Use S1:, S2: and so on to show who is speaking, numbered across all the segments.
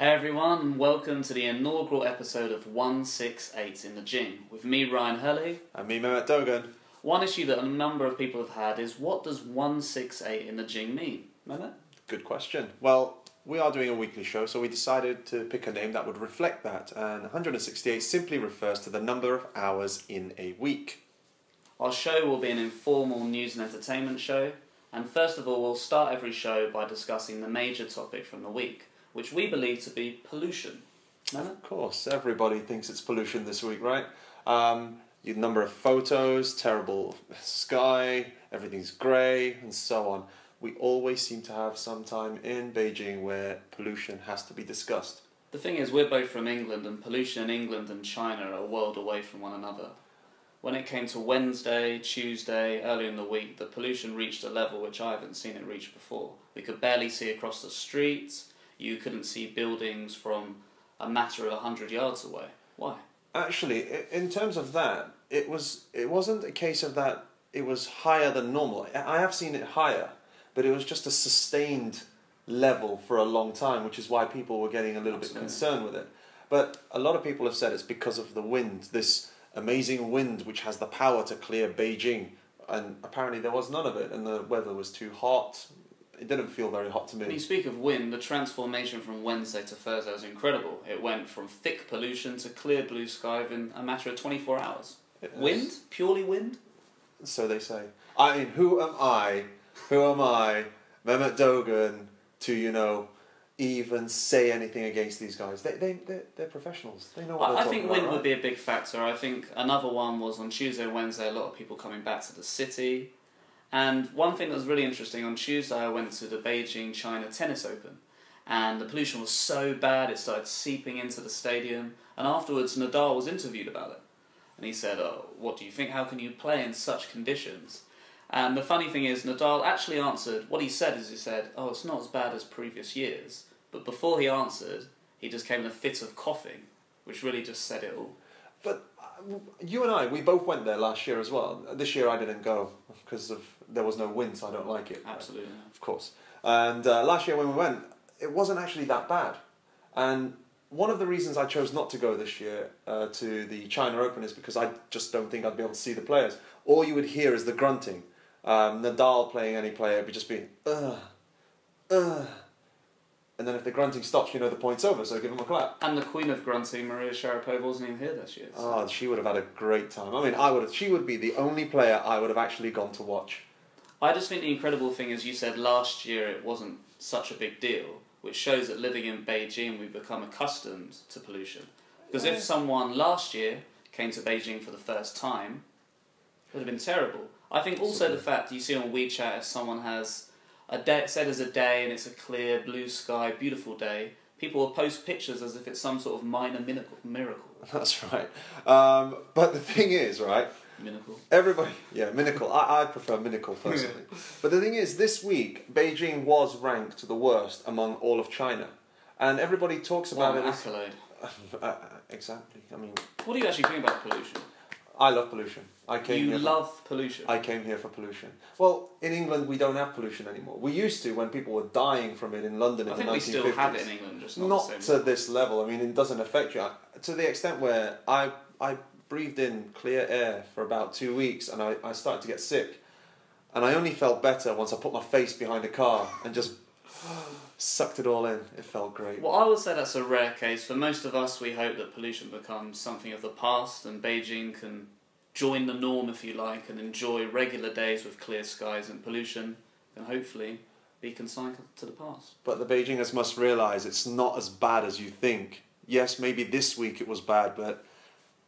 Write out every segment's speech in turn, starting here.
S1: Hey everyone, and welcome to the inaugural episode of 168 in the Jing, with me Ryan Hurley.
S2: And me Mehmet Dogan.
S1: One issue that a number of people have had is, what does 168 in the Jing mean? Mehmet?
S2: Good question. Well, we are doing a weekly show, so we decided to pick a name that would reflect that, and 168 simply refers to the number of hours in a week.
S1: Our show will be an informal news and entertainment show, and first of all we'll start every show by discussing the major topic from the week, which we believe to be pollution. Mehmet?
S2: Of course, everybody thinks it's pollution this week, right? Your number of photos, terrible sky, everything's grey, and so on. We always seem to have some time in Beijing where pollution has to be discussed.
S1: The thing is, we're both from England, and pollution in England and China are a world away from one another. When it came to Wednesday, Tuesday, earlier in the week, the pollution reached a level which I haven't seen it reach before. We could barely see across the streets. You couldn't see buildings from a matter of 100 yards away. Why?
S2: Actually, in terms of that, it wasn't a case of that it was higher than normal. I have seen it higher, but it was just a sustained level for a long time, which is why people were getting a little bit concerned with it. But a lot of people have said it's because of the wind, this amazing wind which has the power to clear Beijing, and apparently there was none of it, and the weather was too hot. It didn't feel very hot to me.
S1: When you speak of wind, the transformation from Wednesday to Thursday was incredible. It went from thick pollution to clear blue sky within a matter of 24 hours. Wind? Purely wind?
S2: So they say. I mean, who am I, Mehmet Dogan, to, even say anything against these guys? They're professionals. They know what they're
S1: I
S2: talking
S1: think
S2: about,
S1: wind
S2: right?
S1: would be a big factor. I think another one was on Tuesday and Wednesday, a lot of people coming back to the city. And one thing that was really interesting, on Tuesday I went to the Beijing China Tennis Open, and the pollution was so bad it started seeping into the stadium, and afterwards Nadal was interviewed about it. And he said, "Oh, what do you think? How can you play in such conditions?" And the funny thing is, Nadal actually answered, what he said is, "Oh, it's not as bad as previous years." But before he answered, he just came in a fit of coughing, which really just said it all.
S2: But you and I, we both went there last year as well. This year I didn't go because there was no wind, so I don't like it.
S1: Absolutely.
S2: Of course. And last year when we went, it wasn't actually that bad. And one of the reasons I chose not to go this year to the China Open is because I just don't think I'd be able to see the players. All you would hear is the grunting. Nadal playing any player would just be, and then if the grunting stops, the point's over, so give him a clap.
S1: And the queen of grunting, Maria Sharapova, wasn't even here this year. So.
S2: Oh, she would have had a great time. I mean, she would be the only player I would have actually gone to watch.
S1: I just think the incredible thing is, you said last year it wasn't such a big deal, which shows that living in Beijing we've become accustomed to pollution. Because if someone last year came to Beijing for the first time, it would have been terrible. I think also the fact you see on WeChat, if someone has a day, said as a day, and it's a clear blue sky, beautiful day, people will post pictures as if it's some sort of minor miracle.
S2: That's right. But the thing is, right?
S1: Miracle.
S2: Miracle. I prefer miracle personally. But the thing is, this week, Beijing was ranked the worst among all of China. And everybody talks about it as...
S1: accolade.
S2: Exactly. I mean...
S1: What do you actually think about pollution?
S2: I love pollution.
S1: You love pollution?
S2: I came here for pollution. Well, in England we don't have pollution anymore. We used to when people were dying from it in London in the 1950s.
S1: I think we still have it in England, just not the
S2: to
S1: same.
S2: this level. I mean, it doesn't affect you. To the extent where I breathed in clear air for about 2 weeks and I started to get sick. And I only felt better once I put my face behind a car and just sucked it all in. It felt great.
S1: Well, I would say that's a rare case. For most of us, we hope that pollution becomes something of the past and Beijing can join the norm, if you like, and enjoy regular days with clear skies, and pollution can hopefully be consigned to the past.
S2: But the Beijingers must realise it's not as bad as you think. Yes, maybe this week it was bad, but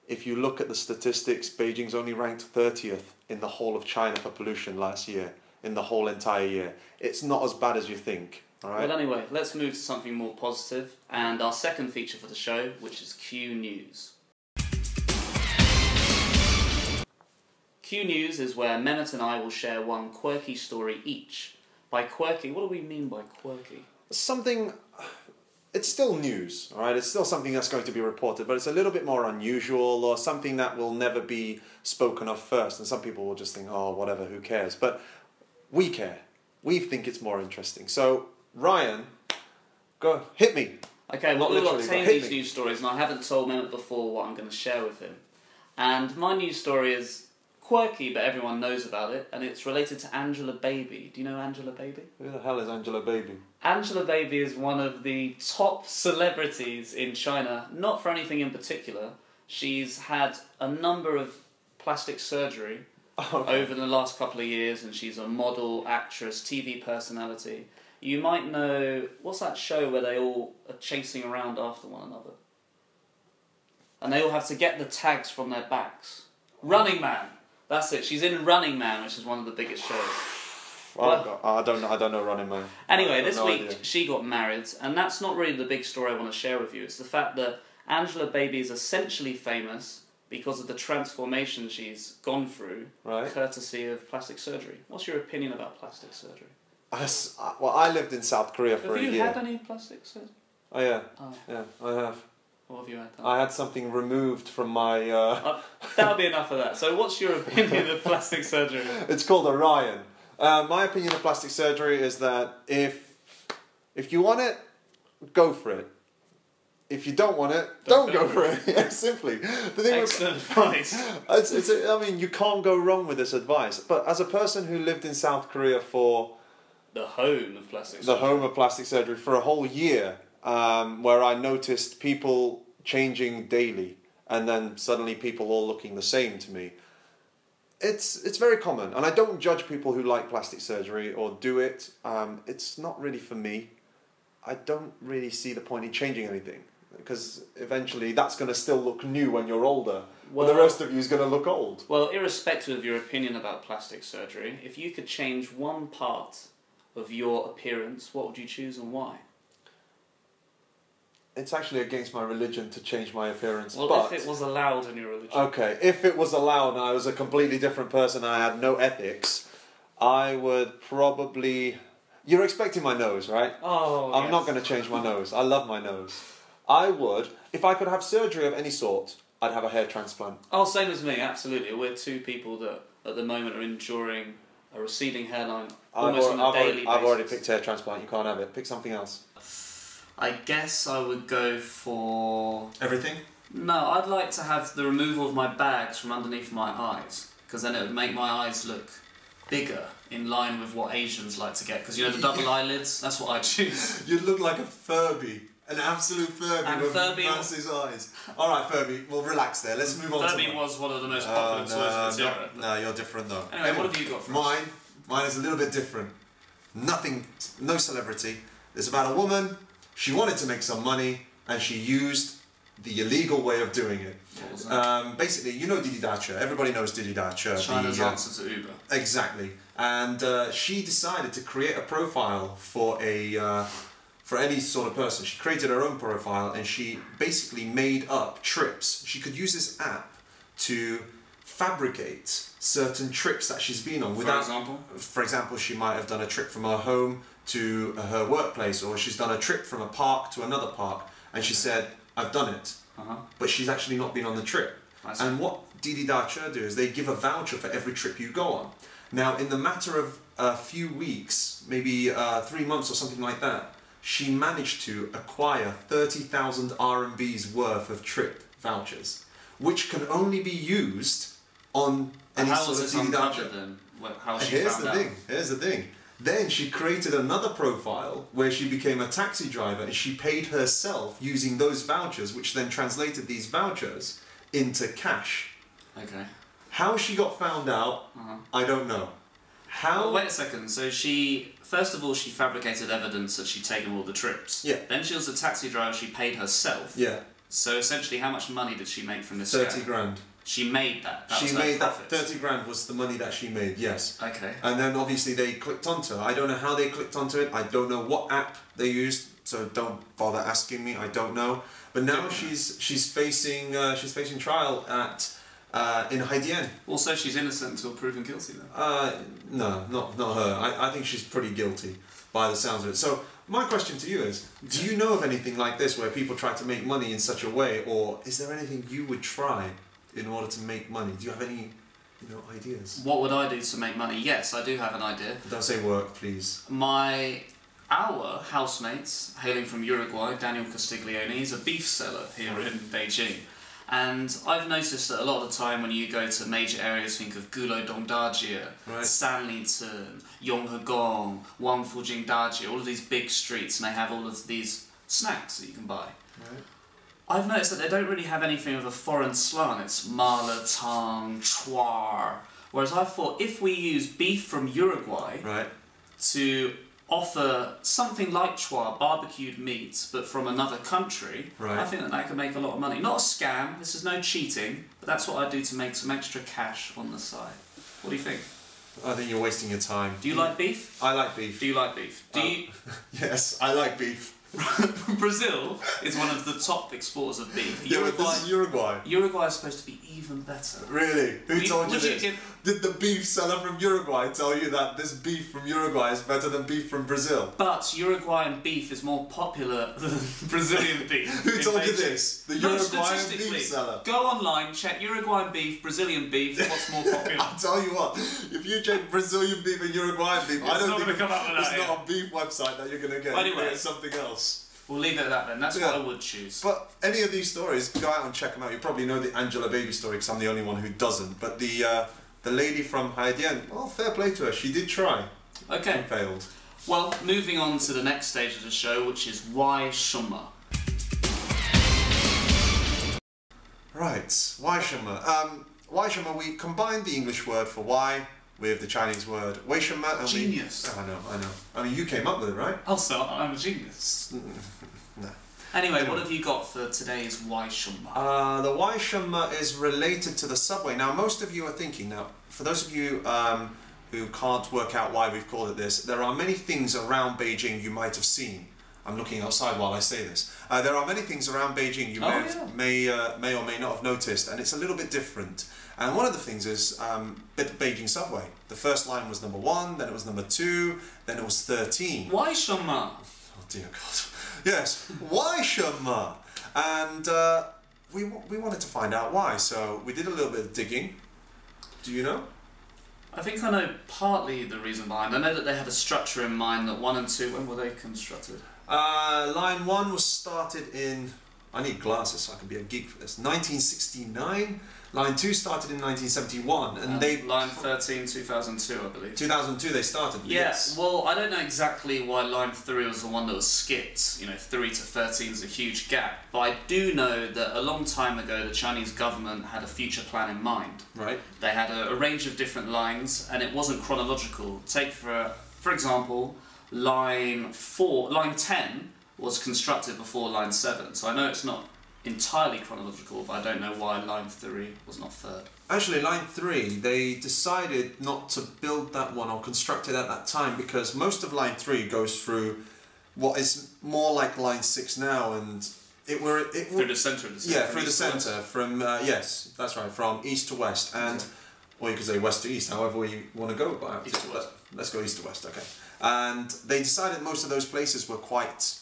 S2: if you look at the statistics, Beijing's only ranked 30th in the whole of China for pollution last year, in the whole entire year. It's not as bad as you think. All right?
S1: Well, anyway, let's move to something more positive, and our second feature for the show, which is Q News. Q News is where Mehmet and I will share one quirky story each. By quirky, what do we mean by quirky?
S2: Something... It's still news, all right? It's still something that's going to be reported, but it's a little bit more unusual, or something that will never be spoken of first, and some people will just think, oh, whatever, who cares? But we care. We think it's more interesting. So, Ryan, go, hit me.
S1: Okay,
S2: Not
S1: well, we'll
S2: literally,
S1: obtain
S2: but hit
S1: these
S2: me.
S1: news stories, and I haven't told Mehmet before what I'm going to share with him. And my news story is quirky, but everyone knows about it, and it's related to Angela Baby. Do you know Angela Baby?
S2: Who the hell is Angela Baby?
S1: Angela Baby is one of the top celebrities in China, not for anything in particular. She's had a number of plastic surgery over the last couple of years, and she's a model, actress, TV personality. You might know, what's that show where they all are chasing around after one another? And they all have to get the tags from their backs. Running Man! That's it, she's in Running Man, which is one of the biggest shows.
S2: Oh, God. I don't know Running Man.
S1: Anyway, this week
S2: idea.
S1: she got married, and that's not really the big story I want to share with you. It's the fact that Angela Baby is essentially famous because of the transformation she's gone through, courtesy of plastic surgery. What's your opinion about plastic surgery?
S2: I lived in South Korea for a year.
S1: Have you had any plastic surgery?
S2: Oh yeah,
S1: Oh.
S2: yeah, I have.
S1: What have you had done?
S2: I had something removed from my...
S1: That'll be enough of that. So what's your opinion of plastic surgery?
S2: It's called Orion. My opinion of plastic surgery is that if you want it, go for it. If you don't want it, don't go for it. Yeah, simply. The thing
S1: Excellent advice.
S2: I mean, you can't go wrong with this advice. But as a person who lived in South Korea for...
S1: The home of plastic surgery.
S2: The home of plastic surgery for a whole year, where I noticed people changing daily, and then suddenly people all looking the same to me. It's very common, and I don't judge people who like plastic surgery or do it. It's not really for me. I don't really see the point in changing anything, because eventually that's going to still look new when you're older, but the rest of you is going to look old.
S1: Well, irrespective of your opinion about plastic surgery, if you could change one part of your appearance, what would you choose and why?
S2: It's actually against my religion to change my appearance.
S1: Well,
S2: but
S1: if it was allowed in your religion.
S2: Okay, if it was allowed and I was a completely different person and I had no ethics, I would probably... You're expecting my nose, right?
S1: Oh,
S2: I'm not going to change my nose. I love my nose. I would, if I could have surgery of any sort, I'd have a hair transplant.
S1: Oh, same as me, absolutely. We're two people that at the moment are enduring a receding hairline almost on a daily basis.
S2: I've already picked hair transplant. You can't have it. Pick something else.
S1: I guess I would go for...
S2: Everything?
S1: No, I'd like to have the removal of my bags from underneath my eyes, because then it would make my eyes look bigger, in line with what Asians like to get, because you know the double eyelids? That's what I'd choose.
S2: You'd look like a Furby. An absolute Furby
S1: And
S2: with
S1: Furby
S2: massive eyes. Alright, Furby, well relax there. Let's move on
S1: Furby
S2: to...
S1: was one of the most popular toys in the era.
S2: No, you're different though.
S1: Anyway, what have you got for us?
S2: Mine is a little bit different. Nothing, no celebrity. It's about a woman. She wanted to make some money, and she used the illegal way of doing it.
S1: What was that?
S2: Basically, you know Didi Dacha. Everybody knows Didi Dacha.
S1: China's answer to Uber.
S2: Exactly. And she decided to create a profile for any sort of person. She created her own profile, and she basically made up trips. She could use this app to fabricate certain trips that she's been on. For example, she might have done a trip from her home to her workplace, or she's done a trip from a park to another park, and she said, I've done it. But she's actually not been on the trip. And what Didi Dacha do is they give a voucher for every trip you go on. Now, in the matter of a few weeks, maybe 3 months or something like that, she managed to acquire 30,000 RMBs worth of trip vouchers, which can only be used on any sort of Didi Dacha.
S1: Then? How she found out?
S2: Here's the thing. Then she created another profile where she became a taxi driver, and she paid herself using those vouchers, which then translated these vouchers into cash.
S1: Okay.
S2: How she got found out, I don't know.
S1: Well, wait a second. So first of all, she fabricated evidence that she'd taken all the trips.
S2: Yeah.
S1: Then she was a taxi driver. She paid herself.
S2: Yeah.
S1: So essentially, how much money did she make from this?
S2: 30 grand.
S1: She made that.
S2: She made that. 30 grand was the money that she made. Yes.
S1: Okay.
S2: And then obviously they clicked onto her. I don't know how they clicked onto it. I don't know what app they used. So don't bother asking me. I don't know. But now she's facing trial at in Haidian.
S1: Also, she's innocent until proven guilty. Then.
S2: No, not her. I think she's pretty guilty by the sounds of it. So my question to you is: do you know of anything like this where people try to make money in such a way, or is there anything you would try in order to make money? Do you have any, ideas?
S1: What would I do to make money? Yes, I do have an idea.
S2: Don't say work, please.
S1: My Our housemates, hailing from Uruguay, Daniel Castiglione, is a beef seller here in Beijing. And I've noticed that a lot of the time when you go to major areas, think of Gulo Dongjie, Sanliton, Yonghegong, Wangfujing Dajie, all of these big streets, and they have all of these snacks that you can buy.
S2: Right.
S1: I've noticed that they don't really have anything with a foreign slang. It's mala, tang, chuar. Whereas I thought if we use beef from Uruguay to offer something like chuar, barbecued meat, but from another country, I think that that could make a lot of money. Not a scam, this is no cheating, but that's what I do to make some extra cash on the side. What do you think?
S2: I think you're wasting your time.
S1: Do you like beef?
S2: I like beef.
S1: Do you like beef? Do you...
S2: Yes, I like beef.
S1: Brazil is one of the top exporters of beef.
S2: Yeah, but this is Uruguay.
S1: Uruguay is supposed to be even better.
S2: Really? Who told you this? Did the beef seller from Uruguay tell you that this beef from Uruguay is better than beef from Brazil?
S1: But Uruguayan beef is more popular than Brazilian beef.
S2: Who told you this? The Uruguayan beef seller.
S1: Go online, check Uruguayan beef, Brazilian beef, what's more popular?
S2: I'll tell you what, if you check Brazilian beef and Uruguayan beef, I don't think it's not a beef website that you're going to get.
S1: Anyway,
S2: it's something else.
S1: We'll leave it at that then. That's what I would choose.
S2: But any of these stories, go out and check them out. You probably know the Angela Baby story because I'm the only one who doesn't. But the lady from Haidian, well, fair play to her. She did try.
S1: Okay.
S2: And failed.
S1: Well, moving on to the next stage of the show, which is why Shuma.
S2: Right. Why Shuma? Why Shuma, we combined the English word for why with the Chinese word Wei Shuma. And
S1: genius.
S2: I know. I mean, you came up with it, right?
S1: Also, I'm a genius.
S2: No.
S1: Anyway, what have you got for today's why Shuma?
S2: The why Shuma is related to the subway. Now, most of you are thinking, now, for those of you who can't work out why we've called it this, there are many things around Beijing you might have seen. I'm looking outside while I say this. There are many things around Beijing you may or may not have noticed, and it's a little bit different. And one of the things is the Beijing subway. The first line was number 1, then it was number 2, then it was 13.
S1: Why Shuma?
S2: Oh dear God. Yes, why Shuma? And we wanted to find out why, so we did a little bit of digging. Do you know?
S1: I think I know partly the reason behind. I know that they had a structure in mind that 1 and 2, when were they constructed?
S2: Line 1 was started in, I need glasses so I can be a geek for this, 1969. Line 2 started in 1971, and they...
S1: Line 13, 2002, I believe.
S2: 2002 they started,
S1: yes. Well, I don't know exactly why line 3 was the one that was skipped. You know, 3 to 13 is a huge gap. But I do know that a long time ago, the Chinese government had a future plan in mind.
S2: Right.
S1: They had a range of different lines, and it wasn't chronological. Take, for example, line 10 was constructed before line 7. So I know it's not entirely chronological, but I don't know why line 3 was not third.
S2: Actually, line 3, they decided not to build that one or construct it at that time because most of line 3 goes through what is more like line 6 now, and
S1: through the centre of the city.
S2: Yeah, through the centre, from yes, that's right, from east to west, and or you could say west to east, however you want to go about it.
S1: East to west.
S2: Let's go east to west, okay. And they decided most of those places were quite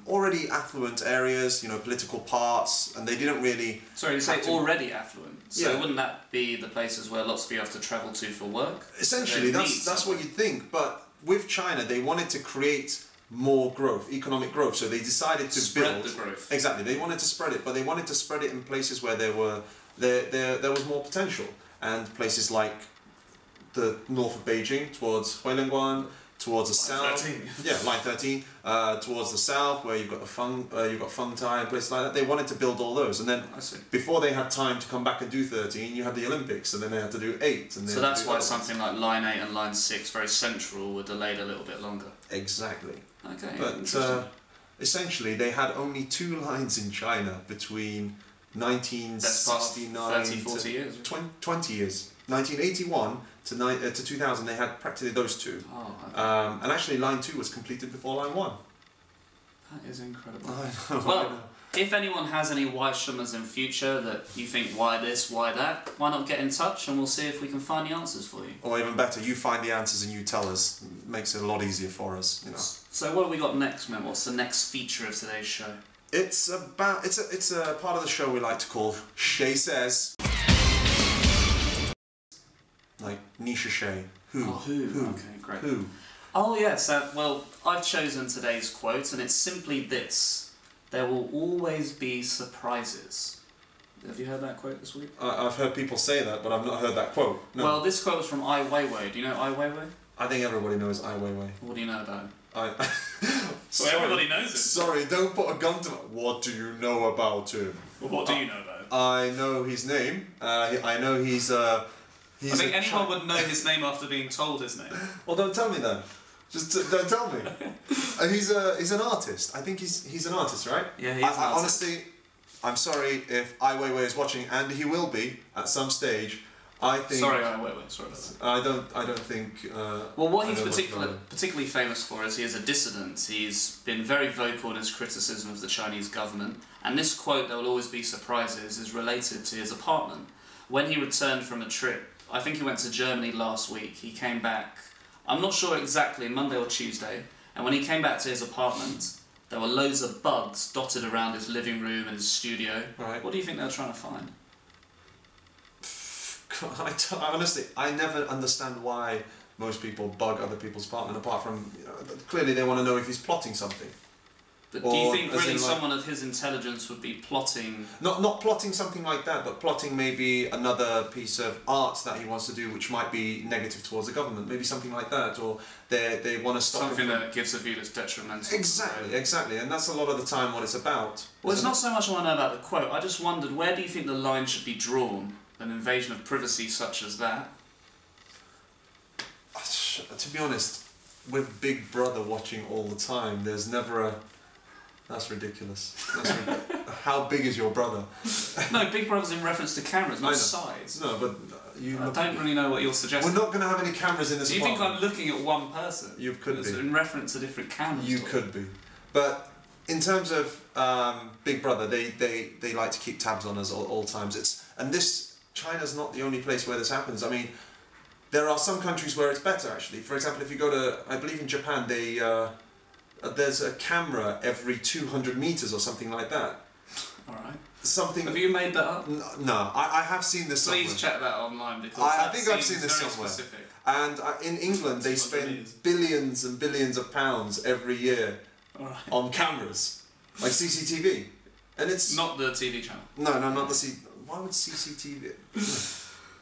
S2: already affluent areas, you know, political parts, and they didn't really...
S1: Sorry, you say already affluent? So wouldn't that be the places where lots of people have to travel to for work?
S2: Essentially, that's what you'd think, but with China, they wanted to create more growth, economic growth, so they decided to
S1: spread the growth.
S2: Exactly, they wanted to spread it, but they wanted to spread it in places where there was more potential, and places like the north of Beijing, towards Huilingguan, towards the south,
S1: 13.
S2: Yeah, line 13, towards the south where you've got Fengtai and places like that. They wanted to build all those, and then before they had time to come back and do 13, you had the Olympics, and then they had to do 8. And
S1: so that's why something like line 8 and line 6, very central, were delayed a little bit longer.
S2: Exactly.
S1: Okay.
S2: But essentially, they had only 2 lines in China between 1969
S1: 30, 40 years.
S2: 20 years. 1981 to 2000, they had practically those 2.
S1: Oh, okay.
S2: And actually, line 2 was completed before line 1.
S1: That is incredible.
S2: I know,
S1: well,
S2: I know.
S1: If anyone has any why Shumas in future that you think why this, why that, why not get in touch and we'll see if we can find the answers for you.
S2: Or even better, you find the answers and you tell us. It makes it a lot easier for us, you know.
S1: So what have we got next, man? What's the next feature of today's show?
S2: It's a part of the show we like to call Shay Says. Like Nisha Shay. Who?
S1: Oh, who? Okay, great.
S2: Who?
S1: Oh yes, well, I've chosen today's quote, and it's simply this: "There will always be surprises." Have you heard that quote this week?
S2: I've heard people say that, but I've not heard that quote. No.
S1: Well, this quote was from Ai Weiwei. Do you know Ai Weiwei?
S2: I think everybody knows Ai Weiwei.
S1: What do you know about him?
S2: Sorry,
S1: everybody knows him.
S2: Sorry, don't put a gun to me. What do you know about him?
S1: Well, what do you know about him?
S2: I know his name. I know he's
S1: I think anyone would know his name after being told his name.
S2: Well, don't tell me then. Just don't tell me. He's an artist. I think he's an artist, right?
S1: Yeah, he is an artist.
S2: Honestly, I'm sorry if Ai Weiwei is watching, and he will be at some stage. I think.
S1: Sorry, Ai Weiwei. Sorry about that.
S2: I don't think.
S1: Well, what he's particularly famous for is he is a dissident. He's been very vocal in his criticism of the Chinese government, and this quote, "There will always be surprises," is related to his apartment. When he returned from a trip, I think he went to Germany last week. He came back. I'm not sure exactly, Monday or Tuesday, and when he came back to his apartment, there were loads of bugs dotted around his living room and his studio.
S2: Right.
S1: What do you think they were trying to find?
S2: Honestly, I never understand why most people bug other people's apartment, apart from, clearly they want to know if he's plotting something.
S1: But do you think really someone of his intelligence would be plotting...
S2: Not plotting something like that, but plotting maybe another piece of art that he wants to do which might be negative towards the government, maybe something like that, or they want to stop...
S1: Something that gives a view that's detrimental.
S2: Exactly, and that's a lot of the time what it's about.
S1: Well, it's not so much I want to know about the quote, I just wondered, where do you think the line should be drawn? An invasion of privacy such as that?
S2: To be honest, with Big Brother watching all the time, there's never a... That's ridiculous. How big is your brother?
S1: No, Big Brother's in reference to cameras, not size.
S2: No, but
S1: I don't really know what you're suggesting.
S2: We're not going to have any cameras in this apartment.
S1: Do you think I'm looking at one person?
S2: You could be.
S1: In reference to different cameras?
S2: You could be. But in terms of Big Brother, they like to keep tabs on us all times. China's not the only place where this happens. I mean, there are some countries where it's better, actually. For example, if you go to, I believe in Japan, there's a camera every 200 meters or something like that.
S1: All right.
S2: Something.
S1: Have you made that up?
S2: No, I have seen this somewhere.
S1: Please check that online, because
S2: I think I've seen this somewhere.
S1: Specific.
S2: And in England, they spend billions and billions of pounds every year on cameras, like CCTV, and it's
S1: not the TV channel.
S2: No, not the Why would CCTV?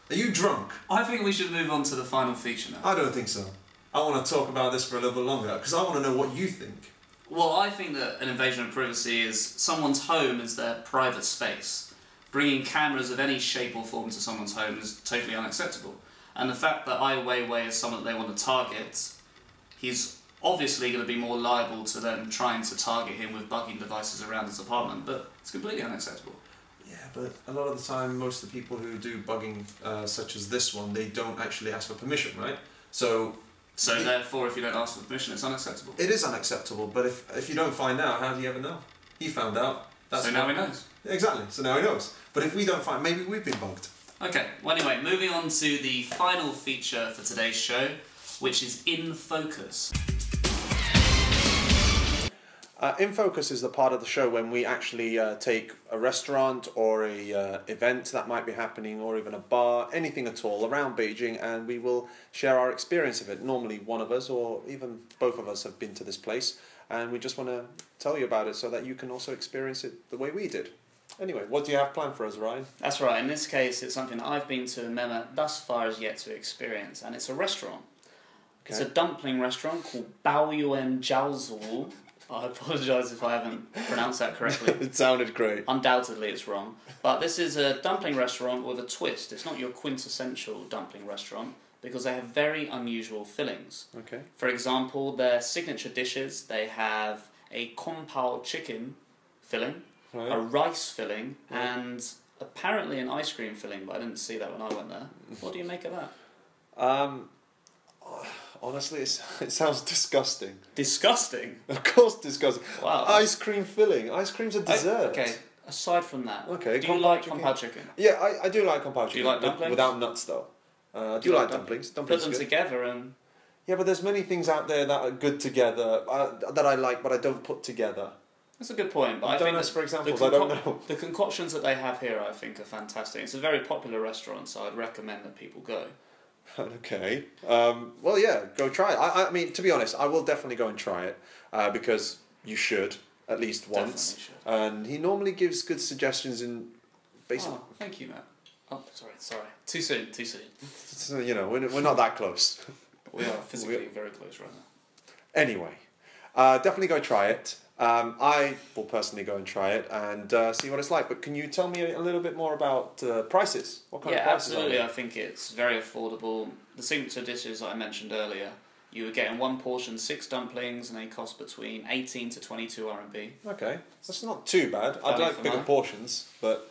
S2: Are you drunk?
S1: I think we should move on to the final feature now.
S2: I don't think so. I want to talk about this for a little bit longer, because I want to know what you think.
S1: Well, I think that an invasion of privacy is someone's home is their private space. Bringing cameras of any shape or form to someone's home is totally unacceptable. And the fact that Ai Weiwei is someone that they want to target, he's obviously going to be more liable to them trying to target him with bugging devices around his apartment, but it's completely unacceptable.
S2: Yeah, but a lot of the time, most of the people who do bugging, such as this one, they don't actually ask for permission, right? So
S1: therefore, if you don't ask for permission, it's unacceptable.
S2: It is unacceptable, but if you don't find out, how do you ever know? He found out.
S1: Now he knows.
S2: Exactly, so now he knows. But if we don't find, maybe we've been bugged.
S1: Okay, well anyway, moving on to the final feature for today's show, which is In Focus.
S2: In Focus is the part of the show when we actually take a restaurant or a event that might be happening, or even a bar, anything at all around Beijing, and we will share our experience of it. Normally one of us or even both of us have been to this place, and we just want to tell you about it so that you can also experience it the way we did. Anyway, what do you have planned for us, Ryan?
S1: That's right, in this case it's something that I've been to and Mema thus far has yet to experience, and it's a restaurant. Okay. It's a dumpling restaurant called Bao Yuan Jiaozu. I apologise if I haven't pronounced that correctly.
S2: It sounded great.
S1: Undoubtedly it's wrong. But this is a dumpling restaurant with a twist. It's not your quintessential dumpling restaurant, because they have very unusual fillings.
S2: Okay.
S1: For example, their signature dishes, they have a kung pao chicken filling, a rice filling, and apparently an ice cream filling, but I didn't see that when I went there. What do you make of that?
S2: Honestly, it sounds disgusting.
S1: Disgusting?
S2: Of course disgusting.
S1: Wow.
S2: Ice cream filling. Ice cream's a dessert.
S1: Okay, aside from that,
S2: okay,
S1: do you like kung pao chicken?
S2: Yeah, I do like kung pao chicken.
S1: Do you like dumplings?
S2: Without nuts, though. I do like dumplings. Dumplings
S1: put them together and...
S2: Yeah, but there's many things out there that are good together, that I like, but I don't put together.
S1: That's a good point, but I think
S2: for example, I don't know.
S1: The concoctions that they have here, I think, are fantastic. It's a very popular restaurant, so I'd recommend that people go.
S2: Okay. Well, yeah, go try it. I mean, to be honest, I will definitely go and try it because you should at least once.
S1: Definitely should.
S2: And he normally gives good suggestions in basically.
S1: Oh, thank you, Matt. Oh, sorry. Too soon.
S2: So, you know, we're not that close.
S1: We are physically very close right now.
S2: Anyway, definitely go try it. I will personally go and try it and see what it's like. But can you tell me a little bit more about prices? What kind of prices
S1: absolutely.
S2: are
S1: I think it's very affordable. The signature dishes that I mentioned earlier, you would get in one portion 6 dumplings, and they cost between 18 to 22 RMB.
S2: they? Okay, that's not too bad. I'd
S1: Value
S2: like
S1: for
S2: bigger
S1: money.
S2: portions, but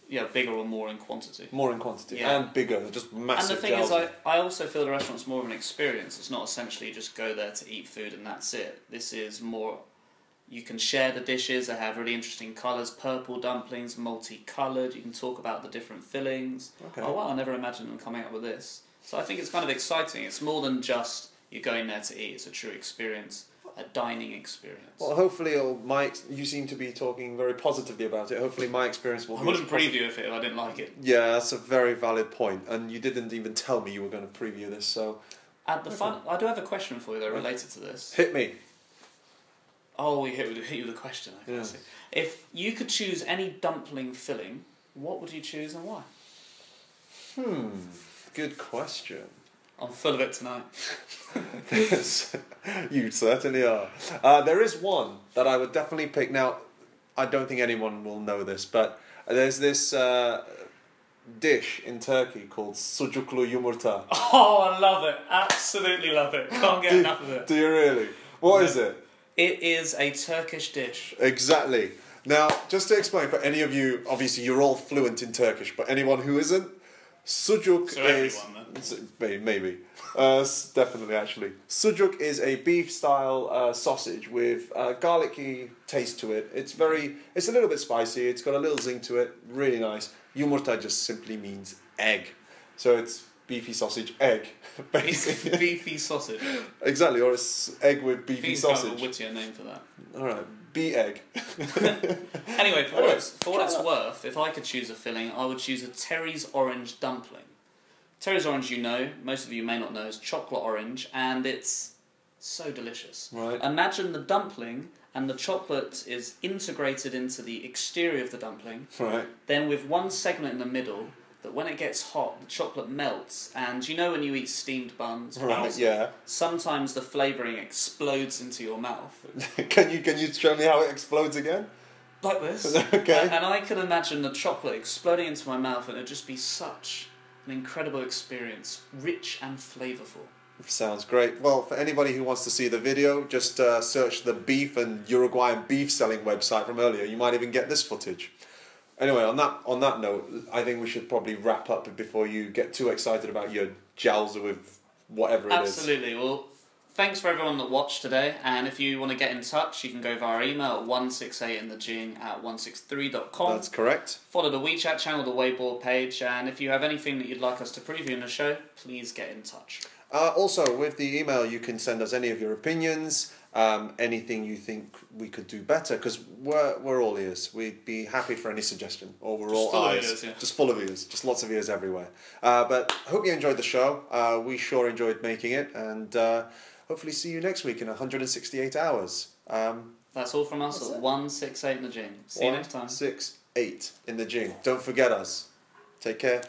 S1: Yeah, bigger or more in quantity.
S2: more in quantity
S1: Yeah.
S2: and bigger, just massive.
S1: And the thing is,
S2: gels.
S1: I also feel the restaurant's more of an experience. It's not essentially just go there to eat food and that's it. This is more, you can share the dishes. They have really interesting colours, purple dumplings, multicoloured. You can talk about the different fillings.
S2: Okay.
S1: Oh wow, I never imagined them coming up with this. So I think it's kind of exciting. It's more than just you're going there to eat. It's a true experience, a dining experience.
S2: Well, hopefully, you seem to be talking very positively about it. Hopefully, my experience will.
S1: I wouldn't preview it if I didn't like it.
S2: Yeah, that's a very valid point, and you didn't even tell me you were going to preview this. So,
S1: At the fun, I do have a question for you though related to this.
S2: hit me.
S1: Oh, we hit you with a question. I
S2: Yeah.
S1: see. If you could choose any dumpling filling, what would you choose and why?
S2: Good question.
S1: I'm full of it tonight.
S2: Yes, you certainly are. There is one that I would definitely pick. Now, I don't think anyone will know this, but there's this dish in Turkey called sucuklu yumurta.
S1: Oh, I love it. Absolutely love it. Can't get enough of it.
S2: Do you really? What is it?
S1: It is a Turkish dish.
S2: Exactly. Now, just to explain for any of you, obviously you're all fluent in Turkish, but anyone who isn't, sucuk
S1: So
S2: is...
S1: everyone,
S2: Maybe. Definitely, actually. Sucuk is a beef-style sausage with garlicky taste to it. It's a little bit spicy, it's got a little zing to it, really nice. Yumurta just simply means egg. So it's beefy sausage, egg, basically.
S1: Beefy sausage.
S2: Exactly, or it's egg with beefy
S1: Beefy sausage.
S2: sausage.
S1: A wittier name for that.
S2: Alright, egg.
S1: Anyway, for what it's worth, if I could choose a filling, I would choose a Terry's orange dumpling. Terry's orange, most of you may not know, is chocolate orange, and it's so delicious.
S2: Right.
S1: Imagine the dumpling, and the chocolate is integrated into the exterior of the dumpling.
S2: Right.
S1: Then with one segment in the middle, that when it gets hot, the chocolate melts, and you know when you eat steamed buns,
S2: Right, yeah.
S1: sometimes the flavouring explodes into your mouth.
S2: Can you show me how it explodes again?
S1: Like this.
S2: Okay.
S1: And I can imagine the chocolate exploding into my mouth, and it'd just be such an incredible experience, rich and flavourful.
S2: Sounds great. Well, for anybody who wants to see the video, just search the beef and Uruguayan beef selling website from earlier. You might even get this footage. Anyway, on that note, I think we should probably wrap up before you get too excited about your jalza with whatever it is.
S1: Absolutely. Well, thanks for everyone that watched today, and if you want to get in touch, you can go via email at 168inthejing@163.com.
S2: That's correct.
S1: Follow the WeChat channel, the Weibo page, and if you have anything that you'd like us to preview in the show, please get in touch.
S2: Also, with the email, you can send us any of your opinions, anything you think we could do better, because we're all ears. We'd be happy for any suggestion, or we're all eyes.
S1: Ears, yeah.
S2: Just full of ears, just lots of ears everywhere. But hope you enjoyed the show. We sure enjoyed making it, and hopefully see you next week in 168 hours.
S1: That's all from us at 168 in the Jing. See you next time.
S2: 168 in the Jing. Don't forget us. Take care.